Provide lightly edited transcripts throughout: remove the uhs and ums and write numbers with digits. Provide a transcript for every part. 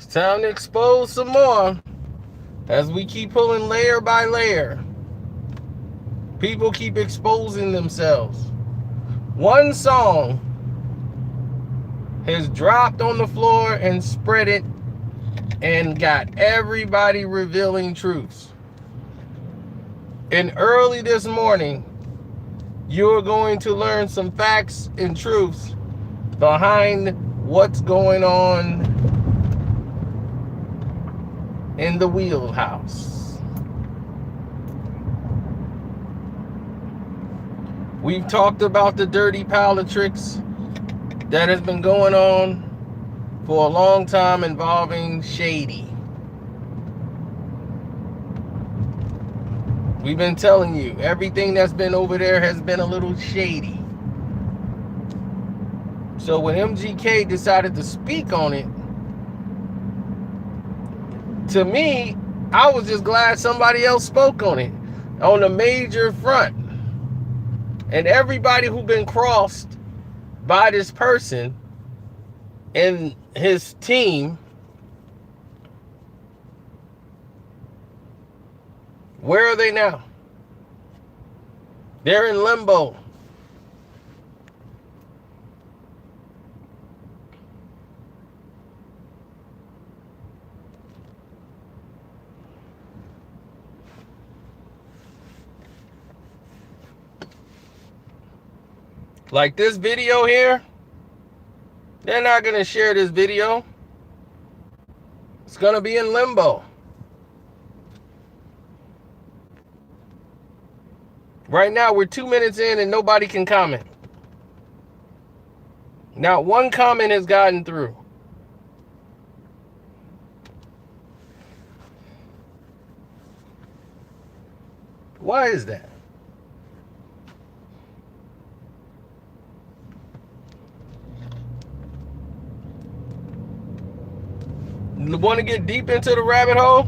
It's time to expose some more as we keep pulling layer by layer. People keep exposing themselves. One song has dropped on the floor and spread it and got everybody revealing truths. And early this morning, you're going to learn some facts and truths behind what's going on in the wheelhouse. We've talked about the dirty politics that has been going on for a long time involving Shady. We've been telling you, everything that's been over there has been a little shady. So when MGK decided to speak on it, to me, I was just glad somebody else spoke on it, on a major front. And everybody who's been crossed by this person and his team, where are they now? They're in limbo. Like this video here, they're not going to share this video. It's going to be in limbo. Right now, we're 2 minutes in and nobody can comment. Not one comment has gotten through. Why is that? Want to get deep into the rabbit hole?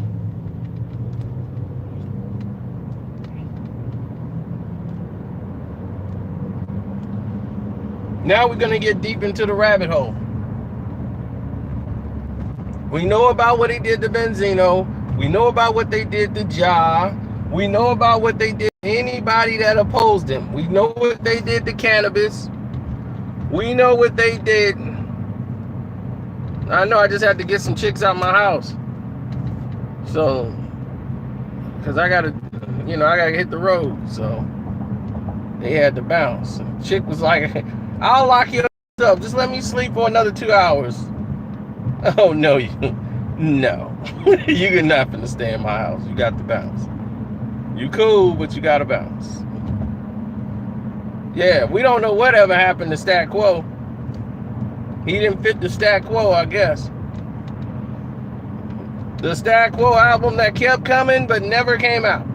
Now we're going to get deep into the rabbit hole. We know about what they did to Benzino. We know about what they did to Ja. We know about what they did to anybody that opposed him. We know what they did to cannabis. We know what they did. I know I just had to get some chicks out of my house. So, because I got to, I got to hit the road. So, they had to bounce. Chick was like, I'll lock you up. Just let me sleep for another 2 hours. Oh, no, no. You're not finna stay in my house. You got to bounce. You cool, but you got to bounce. Yeah, we don't know whatever happened to Stat Quo. He didn't fit the Stat Quo, I guess. The Stat Quo album that kept coming but never came out.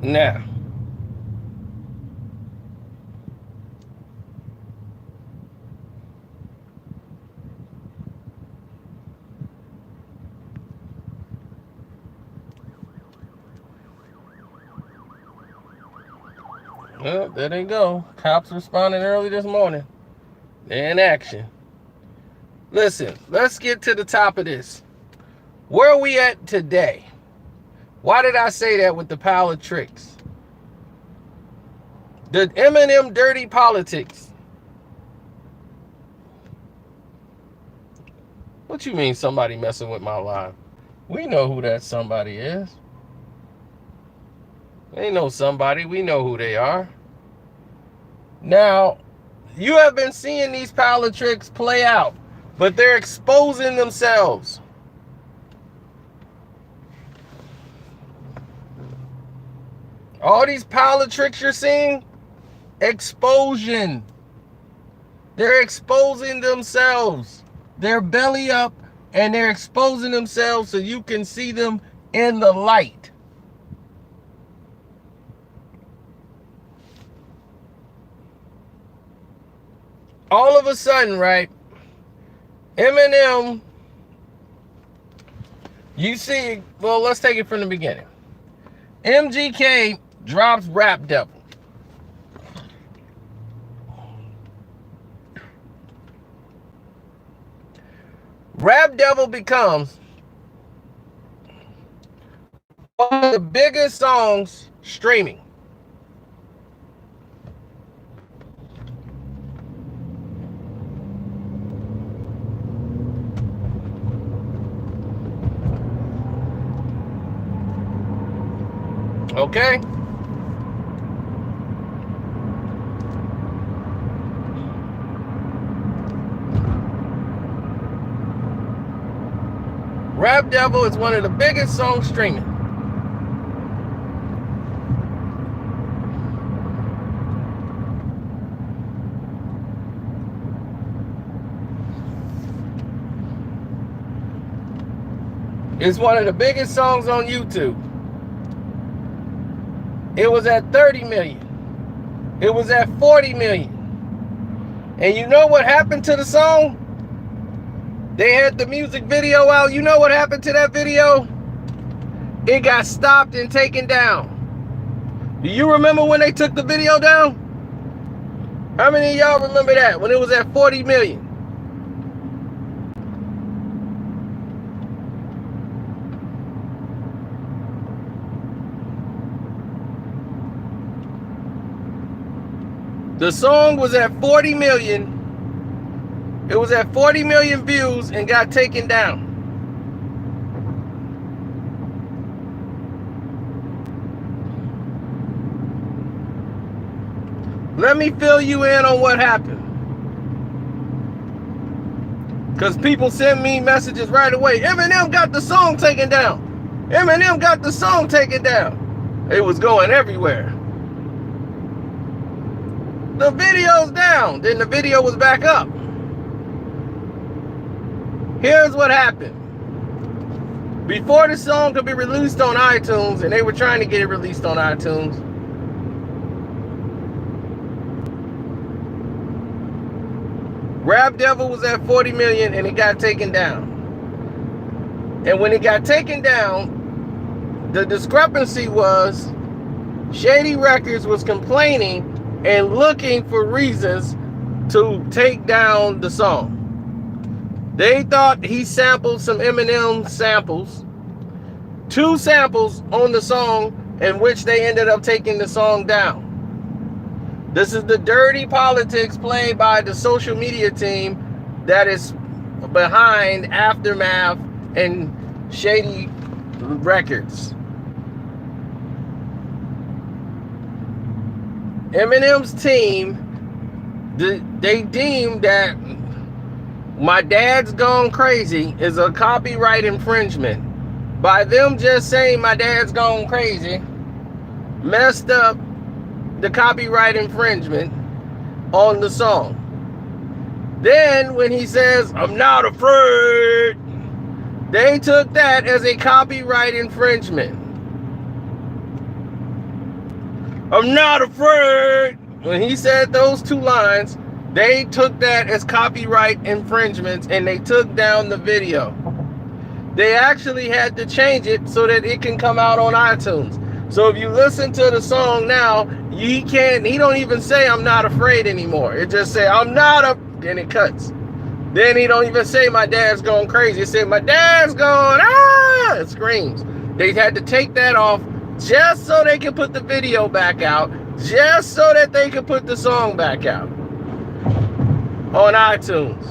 Now, well, there they go. Cops responding early this morning. They're in action. Listen, let's get to the top of this. Where are we at today? Why did I say that with the pile of tricks? The Eminem dirty politics. What you mean somebody messing with my life? We know who that somebody is. They know somebody. We know who they are. Now, you have been seeing these pile of tricks play out, but they're exposing themselves. All these pile of tricks you're seeing, explosion. They're exposing themselves. They're belly up and they're exposing themselves so you can see them in the light. all of a sudden, right, Eminem, you see, well, let's take it from the beginning. MGK drops Rap Devil. Rap Devil becomes one of the biggest songs streaming. Okay? Rap Devil is one of the biggest songs streaming. It's one of the biggest songs on YouTube. It was at 30 million. It was at 40 million. And you know what happened to the song? They had the music video out. You know what happened to that video? It got stopped and taken down. Do you remember when they took the video down? How many of y'all remember that? When it was at 40 million. The song was at 40 million. It was at 40 million views and got taken down. Let me fill you in on what happened. Because people send me messages right away. Eminem got the song taken down. Eminem got the song taken down. It was going everywhere. The video's down. Then the video was back up. Here's what happened. Before the song could be released on iTunes, and they were trying to get it released on iTunes, Rap Devil was at 40 million and it got taken down. And when it got taken down, the discrepancy was Shady Records was complaining and looking for reasons to take down the song. They thought he sampled some Eminem samples, 2 samples on the song, in which they ended up taking the song down. This is the dirty politics played by the social media team that is behind Aftermath and Shady Records. Eminem's team, they deemed that My Dad's Gone Crazy is a copyright infringement. By them just saying My Dad's Gone Crazy, messed up the copyright infringement on the song. Then when he says, I'm not afraid, they took that as a copyright infringement. I'm not afraid. When he said those 2 lines, they took that as copyright infringements and they took down the video. They actually had to change it so that it can come out on iTunes. So if you listen to the song now, he don't even say I'm not afraid anymore. It just say I'm not then it cuts. Then he don't even say my dad's going crazy. It said my dad's going, it screams. They had to take that off just so they could put the video back out, just so that they could put the song back out on iTunes.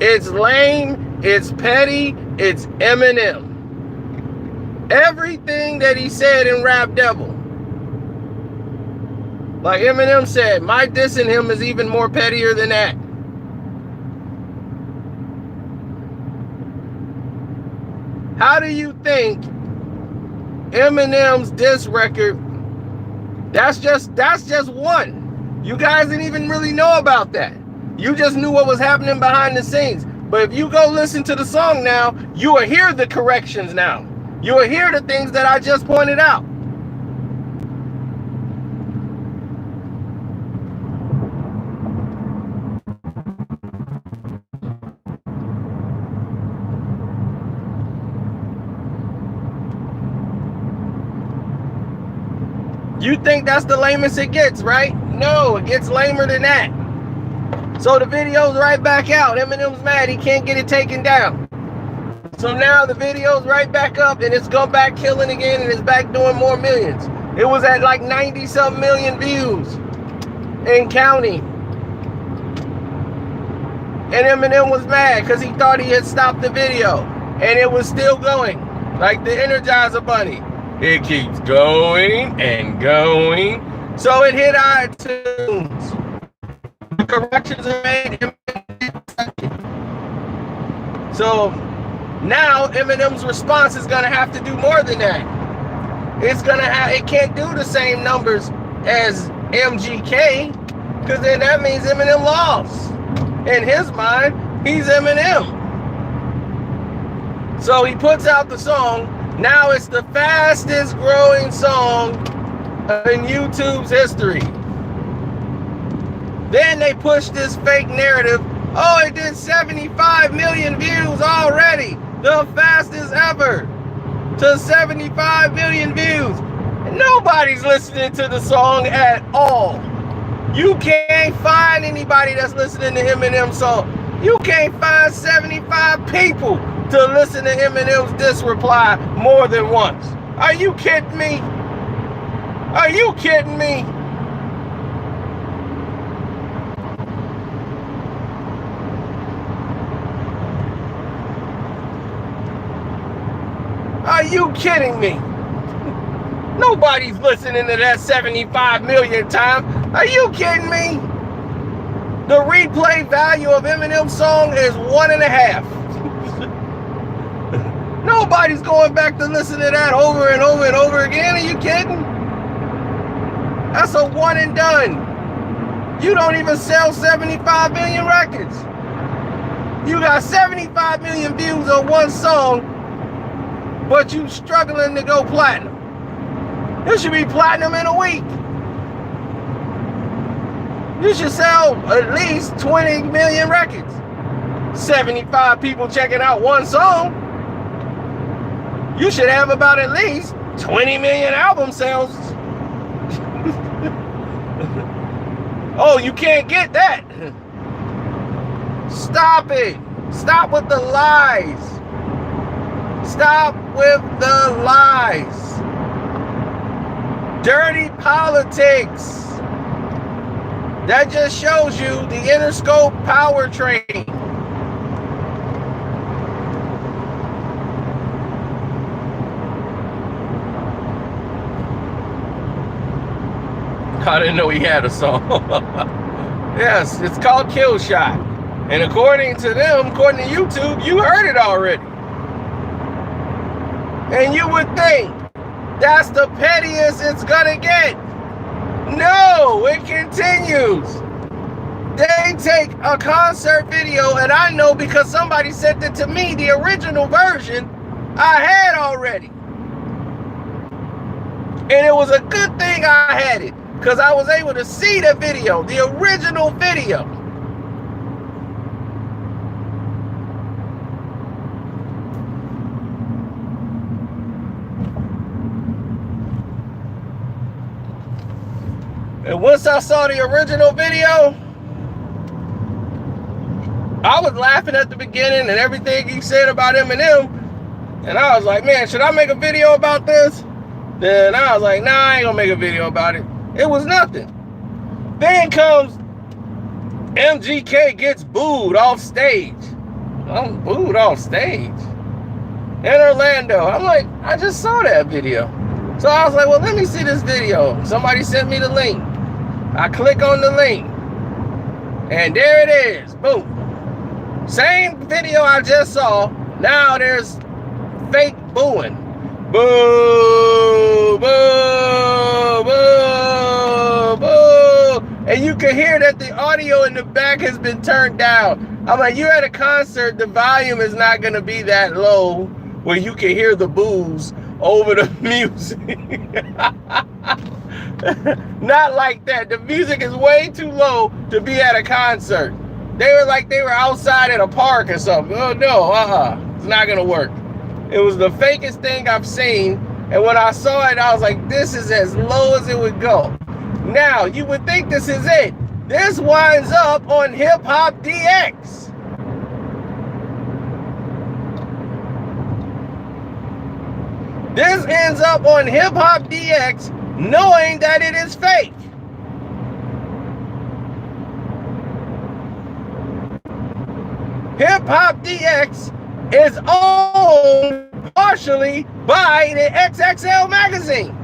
It's lame, it's petty, it's Eminem. Everything that he said in Rap Devil, like Eminem said, my dissing him is even more pettier than that. How do you think Eminem's diss record, that's just one. You guys didn't even really know about that. You just knew what was happening behind the scenes. But if you go listen to the song now, you will hear the corrections now. You will hear the things that I just pointed out. You think that's the lamest it gets, right? No, it gets lamer than that. So the video's right back out. Eminem's mad, he can't get it taken down. So now the video's right back up and it's gone back killing again and it's back doing more millions. It was at like 90-something million views and counting. And Eminem was mad because he thought he had stopped the video. And it was still going. Like the Energizer Bunny. It keeps going and going. So it hit iTunes. The corrections are made. So now Eminem's response is going to have to do more than that. It can't do the same numbers as MGK. Because then that means Eminem lost. In his mind, he's Eminem. So he puts out the song. Now it's the fastest growing song in YouTube's history. Then they push this fake narrative. Oh, it did 75 million views already. The fastest ever to 75 million views. And nobody's listening to the song at all. You can't find anybody that's listening to Eminem song. You can't find 75 people to listen to Eminem's diss reply more than once. Are you kidding me? Are you kidding me? Are you kidding me? Nobody's listening to that 75 million times. Are you kidding me? The replay value of Eminem's song is 1.5. Nobody's going back to listen to that over and over and over again. Are you kidding? That's a one and done. You don't even sell 75 million records. You got 75 million views on one song, but you struggling to go platinum. You should be platinum in a week. You should sell at least 20 million records. 75 people checking out one song. You should have about at least 20 million album sales. Oh, you can't get that. Stop it. Stop with the lies. Stop with the lies. Dirty politics. That just shows you the Interscope power train. I didn't know he had a song. Yes, it's called Kill Shot. And according to them, according to YouTube, you heard it already. And you would think that's the pettiest it's gonna get. No, it continues. They take a concert video, and I know because somebody sent it to me, the original version I had already. And it was a good thing I had it, because I was able to see the video, the original video. And once I saw the original video, I was laughing at the beginning and everything he said about Eminem. And I was like, man, should I make a video about this? Then I was like, nah, I ain't gonna make a video about it. It was nothing. Then comes MGK gets booed off stage. I'm booed off stage in Orlando. I'm like, I just saw that video. So I was like, well, let me see this video. Somebody sent me the link. I click on the link. And there it is. Boom. Same video I just saw. Now there's fake booing. Boo, boo, boo, boo. And you can hear that the audio in the back has been turned down. I'm like, you're at a concert, the volume is not going to be that low where you can hear the boos over the music. Not like that. The music is way too low to be at a concert. They were like they were outside at a park or something. Oh no, it's not going to work. It was the fakest thing I've seen. And when I saw it, I was like, this is as low as it would go. Now, you would think this is it. This winds up on Hip Hop DX. This ends up on Hip Hop DX knowing that it is fake. Hip Hop DX is owned partially by the XXL magazine.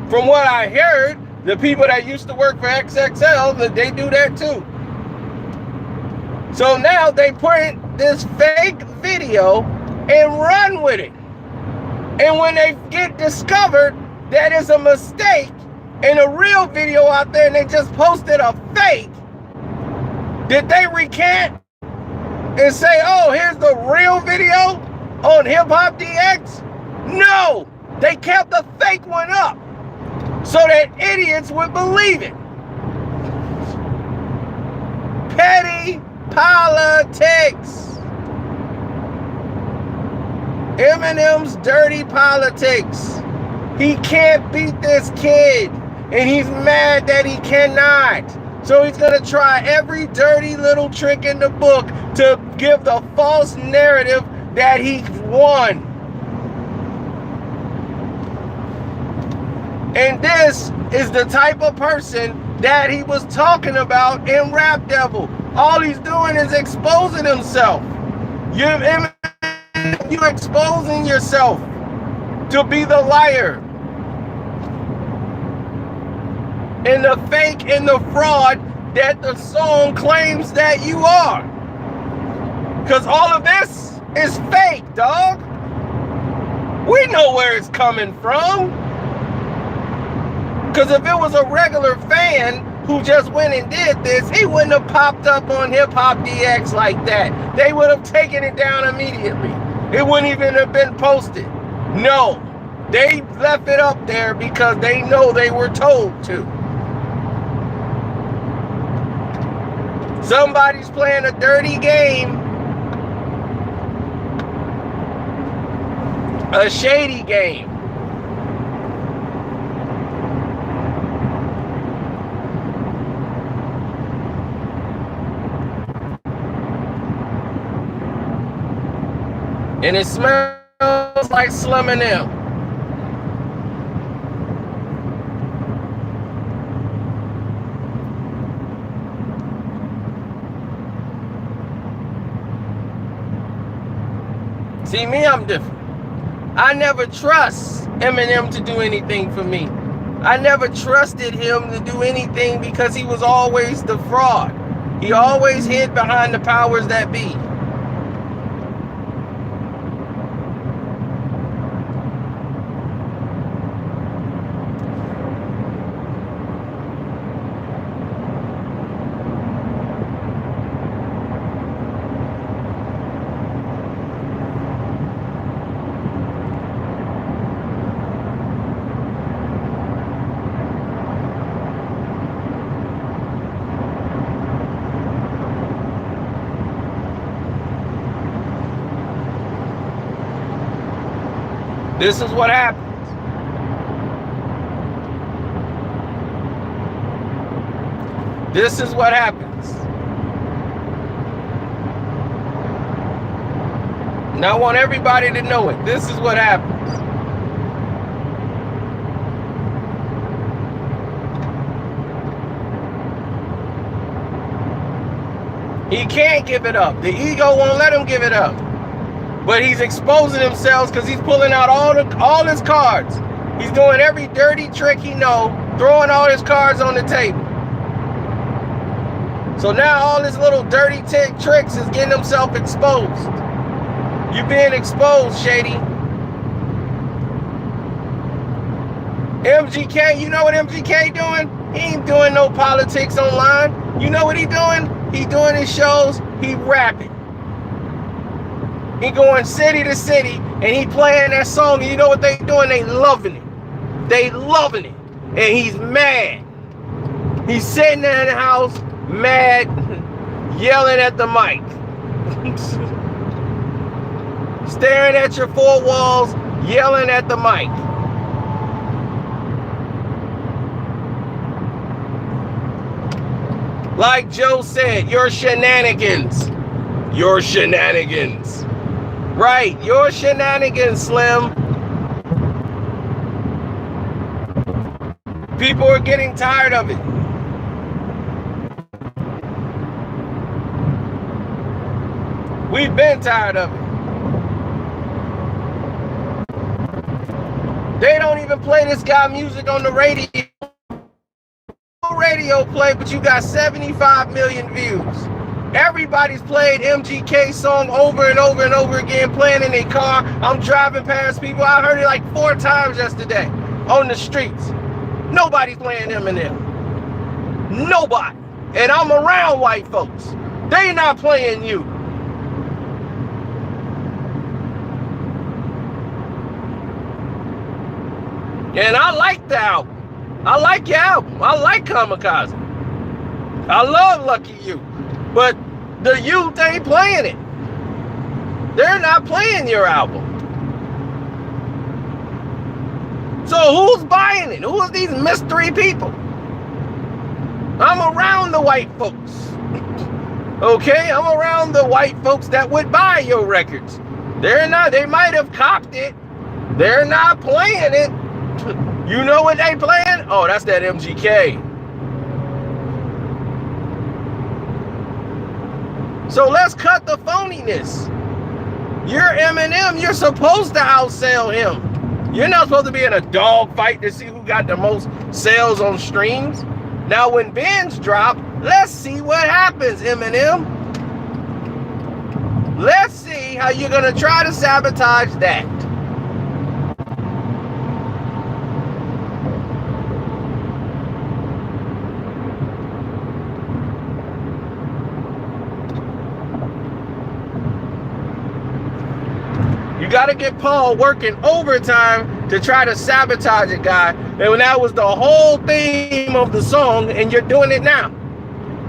From what I heard, the people that used to work for XXL, they do that too. So now they print this fake video and run with it. And when they get discovered that it's a mistake and a real video out there and they just posted a fake, did they recant and say, oh, here's the real video on Hip Hop DX? No, they kept the fake one up so that idiots would believe it. Petty politics. Eminem's dirty politics. He can't beat this kid, and he's mad that he cannot. So he's gonna try every dirty little trick in the book to give the false narrative that he won. And this is the type of person that he was talking about in Rap Devil. All he's doing is exposing himself. You're exposing yourself to be the liar and the fake and the fraud that the song claims that you are. Because all of this is fake, dog. We know where it's coming from. Because if it was a regular fan who just went and did this, he wouldn't have popped up on Hip Hop DX like that. They would have taken it down immediately. It wouldn't even have been posted. No, they left it up there because they know they were told to. Somebody's playing a dirty game. A shady game. And it smells like Slim and them. See, me, I'm different. I never trust Eminem to do anything for me. I never trusted him to do anything because he was always the fraud. He always hid behind the powers that be. This is what happens. This is what happens. And I want everybody to know it. This is what happens. He can't give it up. The ego won't let him give it up. But he's exposing himself because he's pulling out all his cards. He's doing every dirty trick he knows, throwing all his cards on the table. So now all his little dirty tricks is getting himself exposed. You're being exposed, Shady. MGK, you know what MGK doing? He ain't doing no politics online. You know what he doing? He doing his shows, he rapping. He going city to city and he playing that song, and you know what they doing? They loving it. They loving it. And he's mad. He's sitting there in the house mad, yelling at the mic. Staring at your four walls, yelling at the mic. Like Joe said, your shenanigans. Your shenanigans. Right, your shenanigans, Slim. People are getting tired of it. We've been tired of it. They don't even play this guy music on the radio. Radio play, but you got 75 million views. Everybody's played MGK song over and over and over again, playing in their car. I'm driving past people. I heard it like 4 times yesterday on the streets. Nobody's playing Eminem. Nobody. And I'm around white folks. They not playing you. And I like the album. I like your album. I like Kamikaze. I love Lucky You. But the youth ain't playing it. They're not playing your album. So who's buying it? Who are these mystery people? I'm around the white folks. Okay? I'm around the white folks that would buy your records. They're not. They might have copped it. They're not playing it. You know what they playing? Oh, that's that MGK. So let's cut the phoniness. You're Eminem. You're supposed to outsell him. You're not supposed to be in a dog fight to see who got the most sales on streams. Now, when bins drop, let's see what happens, Eminem. Let's see how you're going to try to sabotage that. You got to get Paul working overtime to try to sabotage a guy. And that was the whole theme of the song, and you're doing it now.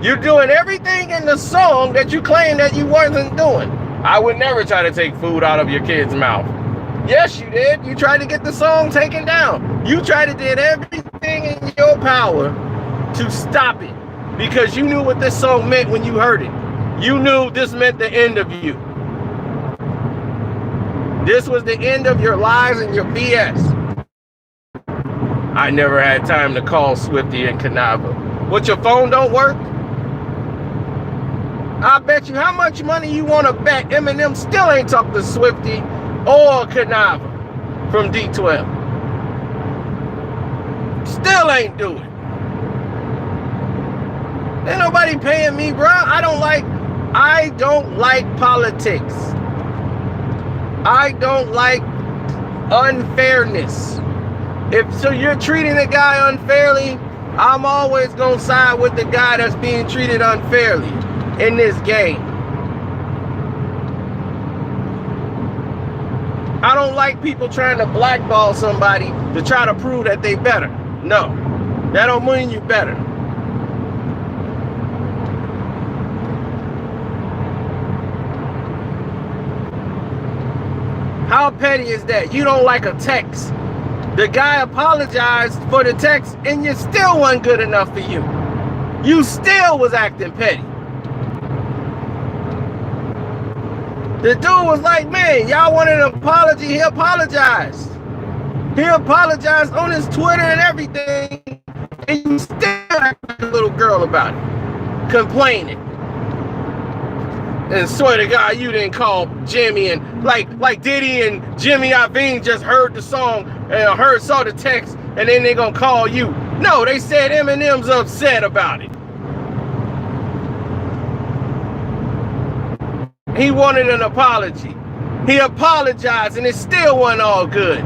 You're doing everything in the song that you claim that you wasn't doing. I would never try to take food out of your kid's mouth. Yes, you did. You tried to get the song taken down. You tried to did everything in your power to stop it because you knew what this song meant when you heard it. You knew this meant the end of you. This was the end of your lies and your BS. I never had time to call Swifty and Canava. What, your phone don't work? I bet you how much money you want to bet Eminem still ain't talked to Swifty or Canava from D12. Still ain't do it. Ain't nobody paying me, bro. I don't like politics. I don't like unfairness. If so you're treating a guy unfairly, I'm always gonna side with the guy that's being treated unfairly in this game. I don't like people trying to blackball somebody to try to prove that they better. No, that don't mean you better. How petty is that? You don't like a text. The guy apologized for the text and it still wasn't good enough for you. You still was acting petty. The dude was like, man, y'all wanted an apology. He apologized. He apologized on his Twitter and everything. And you still act like a little girl about it. Complaining. And swear to God, you didn't call Jimmy and like Diddy and Jimmy Iovine just heard the song and saw the text and then they gonna call you. No, they said Eminem's upset about it. He wanted an apology. He apologized and it still wasn't all good.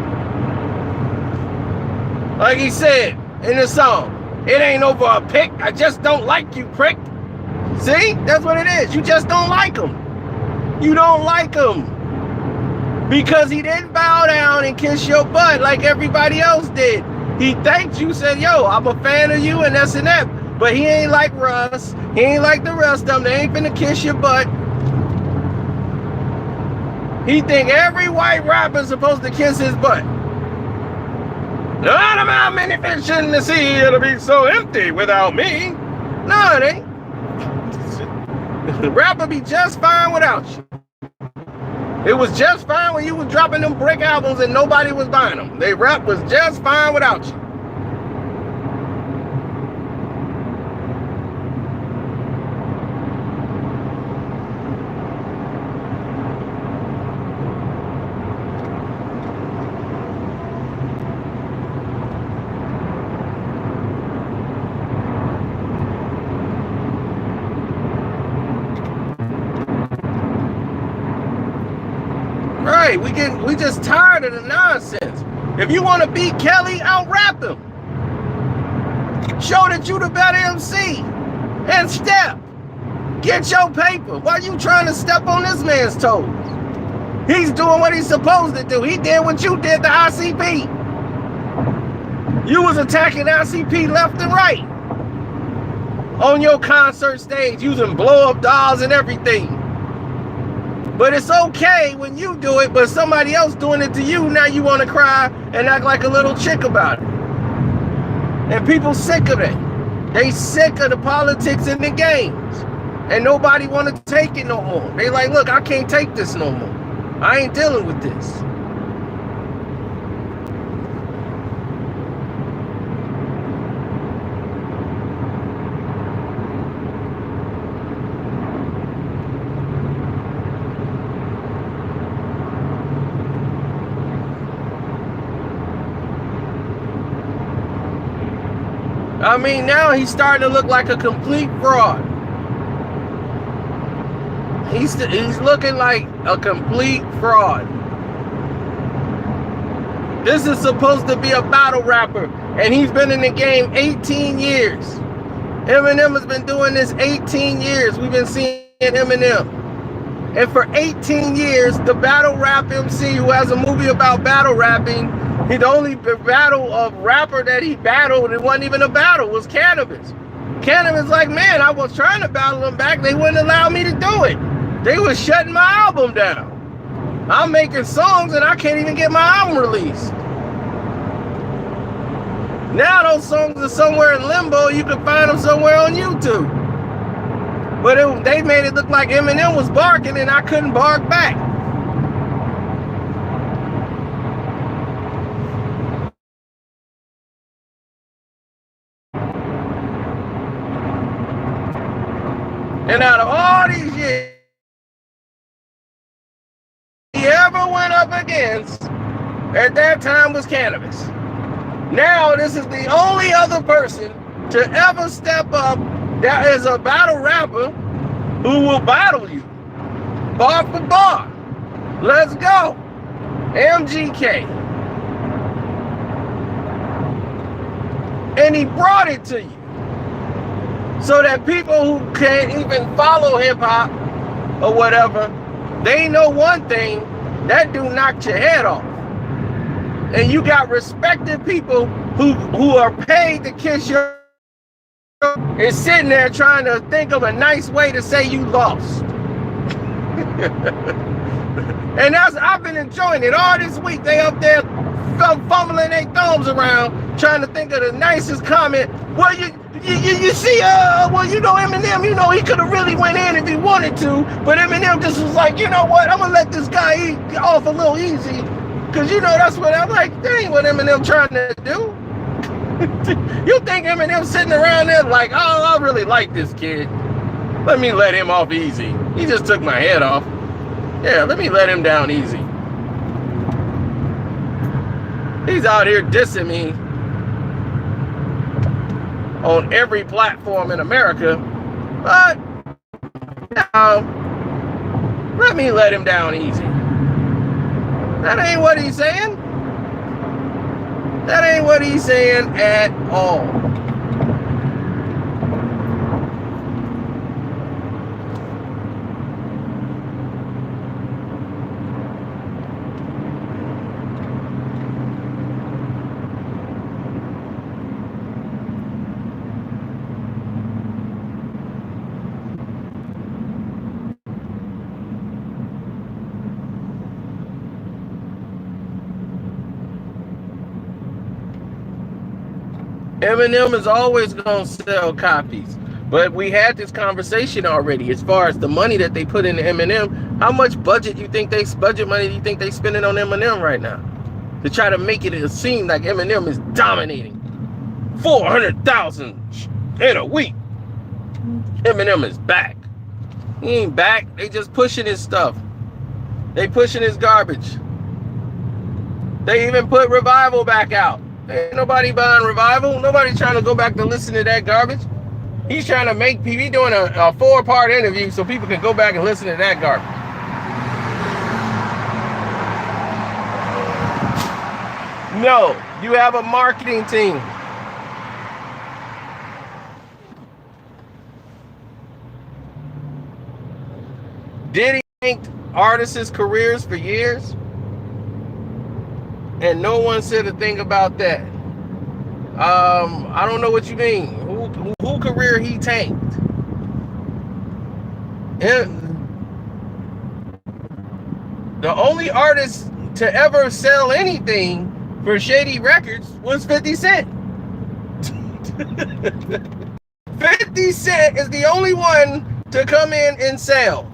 Like he said in the song, it ain't over a pick. I just don't like you, prick. See, that's what it is. You just don't like him. You don't like him because he didn't bow down and kiss your butt like everybody else did. He thanked you, said, yo, I'm a fan of you and this and that. But he ain't like Russ. He ain't like the rest of them. They ain't finna kiss your butt. He think every white rapper is supposed to kiss his butt. None of my many fish in the sea, it'll be so empty without me. No, it ain't. The rapper be just fine without you. It was just fine when you was dropping them brick albums and nobody was buying them. They rap was just fine without you. Right, we just tired of the nonsense. If you want to beat Kelly, out-rap him. Show that you the better MC. And step. Get your paper. Why you trying to step on this man's toes? He's doing what he's supposed to do. He did what you did to ICP. You was attacking ICP left and right. On your concert stage, using blow-up dolls and everything. But it's okay when you do it, but somebody else doing it to you, now you want to cry and act like a little chick about it. And people sick of it. They sick of the politics and the games. And nobody want to take it no more. They like, look, I can't take this no more. I ain't dealing with this. I mean, now he's starting to look like a complete fraud. He's looking like a complete fraud. This is supposed to be a battle rapper, and he's been in the game 18 years. Eminem has been doing this 18 years. We've been seeing Eminem. And for 18 years, the battle rap MC who has a movie about battle rapping, the only battle of rapper that he battled, it wasn't even a battle, was Cannabis. Cannabis like, man, I was trying to battle him back. They wouldn't allow me to do it. They was shutting my album down. I'm making songs and I can't even get my album released. Now those songs are somewhere in limbo. You can find them somewhere on YouTube. But they made it look like Eminem was barking and I couldn't bark back. And out of all these years he ever went up against, at that time was Cannabis. Now this is the only other person to ever step up that is a battle rapper who will battle you. Bar for bar. Let's go. MGK. And he brought it to you. So that people who can't even follow hip-hop or whatever, they know one thing, that dude knocked your head off. And you got respected people who are paid to kiss your and sitting there trying to think of a nice way to say you lost. And I've been enjoying it all this week. They up there fumbling their thumbs around trying to think of the nicest comment. Well, you see, well, you know, Eminem, you know, he could have really went in if he wanted to, but Eminem just was like, you know what, I'm gonna let this guy eat off a little easy, because, you know, that's what I'm like, that ain't what Eminem trying to do. You think Eminem sitting around there like, oh, I really like this kid. Let me let him off easy. He just took my head off. Yeah, let me let him down easy. He's out here dissing me on every platform in America, but now let me let him down easy. That ain't what he's saying. That ain't what he's saying at all. Eminem is always gonna sell copies. But we had this conversation already as far as the money that they put into Eminem. How much budget money do you think they spending on Eminem right now? To try to make it seem like Eminem is dominating. 400,000 in a week. Eminem is back. He ain't back. They just pushing his stuff. They pushing his garbage. They even put Revival back out. Ain't nobody buying Revival. Nobody trying to go back to listen to that garbage. He's trying to make people, he's doing a 4-part interview so people can go back and listen to that garbage. No, you have a marketing team. Diddy tanked artists' careers for years, and no one said a thing about that. I don't know what you mean. Who career he tanked? And the only artist to ever sell anything for Shady Records was 50 Cent. 50 Cent is the only one to come in and sell.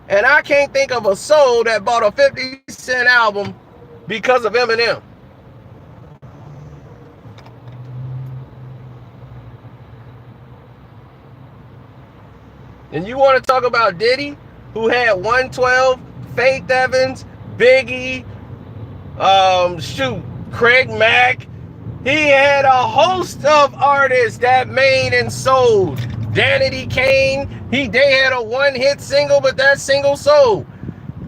And I can't think of a soul that bought a 50 Cent album because of Eminem. And you want to talk about Diddy, who had 112, Faith Evans, Biggie, Craig Mack. He had a host of artists that made and sold. Danity Kane, they had a one-hit single, but that single sold.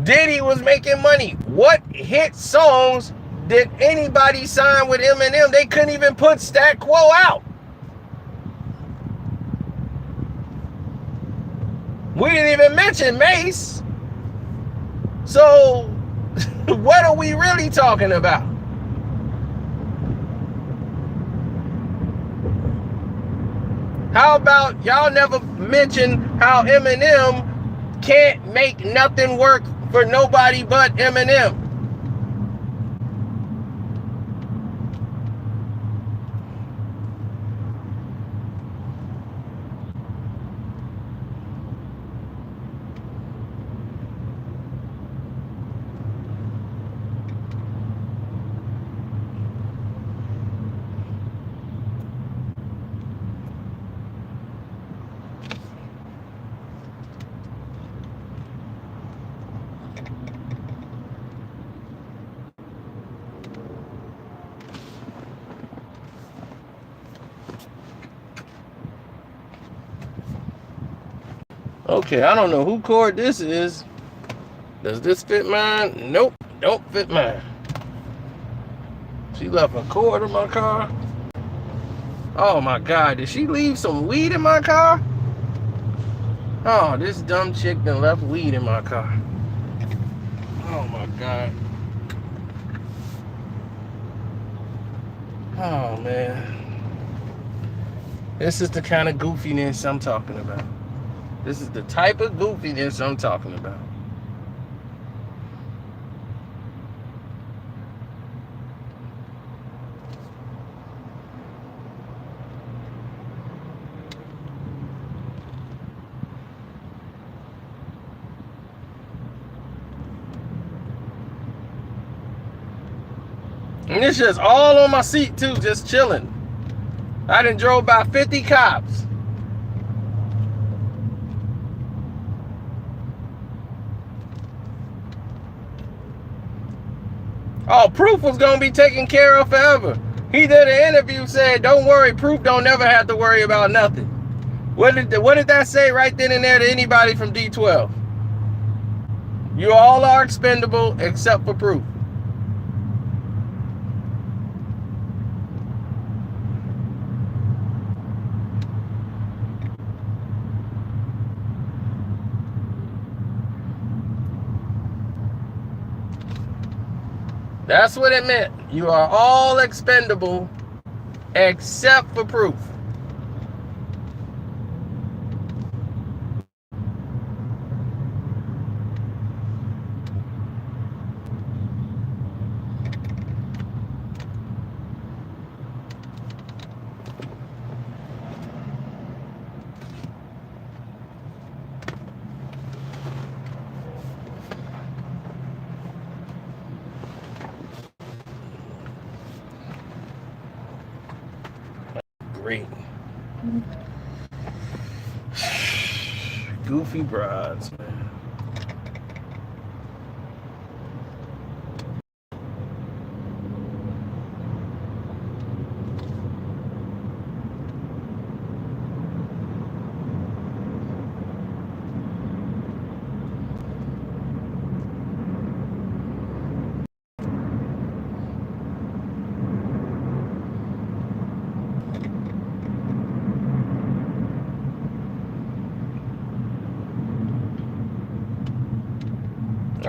Diddy was making money. What hit songs did anybody sign with Eminem? They couldn't even put Stat Quo out. We didn't even mention Mace. So, what are we really talking about? How about y'all never mention how Eminem can't make nothing work for nobody but Eminem? Okay, I don't know who cord this is. Does this fit mine? Nope, don't fit mine. She left a cord in my car. Oh my God, did she leave some weed in my car? Oh, this dumb chick done left weed in my car. Oh my God. Oh man. This is the kind of goofiness I'm talking about. This is the type of goofiness I'm talking about. And it's just all on my seat too, just chilling. I done drove by 50 cops. Oh, Proof was gonna be taken care of forever. He did an interview, said, "Don't worry, Proof don't never have to worry about nothing." What did that say right then and there to anybody from D12? You all are expendable except for Proof. That's what it meant. You are all expendable except for Proof. great. Goofy broads, man.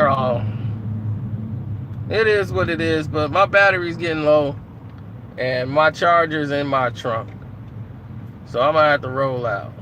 Oh, it is what it is, but my battery's getting low and my charger's in my trunk. So I'm gonna have to roll out.